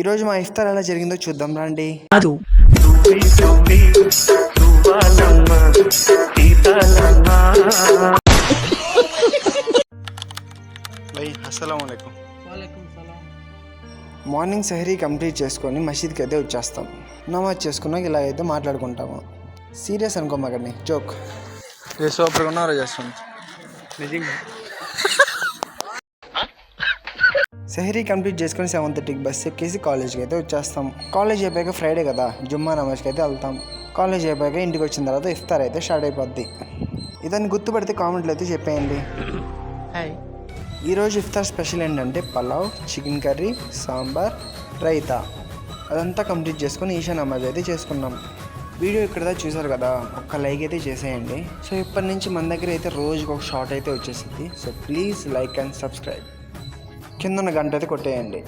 ఈరోజు మా ఇఫ్తార్ ఎలా జరిగిందో చూద్దాం రండి. అస్సలాముఅలైకుం. మార్నింగ్ సెహరీ కంప్లీట్ చేసుకొని మసీద్కి అయితే వచ్చేస్తాం. నమాజ్ చేసుకున్నాక ఇలా అయితే మాట్లాడుకుంటాము. సీరియస్ అనుకో మగడిని, జోక్. సూపర్గా ఉన్నారో చేస్తాం నిజంగా. సెహరీ కంప్లీట్ చేసుకొని 7:30కి బస్ ఎక్కేసి కాలేజ్కి అయితే వచ్చేస్తాం. కాలేజ్ అయిపోయాక ఫ్రైడే కదా, జుమ్మా నమాజ్కి అయితే వెళ్తాం. కాలేజ్ అయిపోయాక ఇంటికి వచ్చిన తర్వాత ఇఫ్తార్ అయితే స్టార్ట్ అయిపోద్ది. ఇదాన్ని గుర్తుపడితే కామెంట్లు అయితే చెప్పేయండి. ఈరోజు ఇఫ్తార్ స్పెషల్ ఏంటంటే పలావ్, చికెన్ కర్రీ, సాంబార్, రైతా. అదంతా కంప్లీట్ చేసుకొని ఈషా నమాజ్ అయితే చేసుకున్నాం. వీడియో ఇక్కడ చూసారు కదా, ఒక్క లైక్ అయితే చేసేయండి. సో ఇప్పటి నుంచి మన దగ్గర అయితే రోజుకి ఒక షార్ట్ అయితే వచ్చేసింది. So please like and subscribe. కింద ఉన్న గంట అయితే కొట్టేయండి.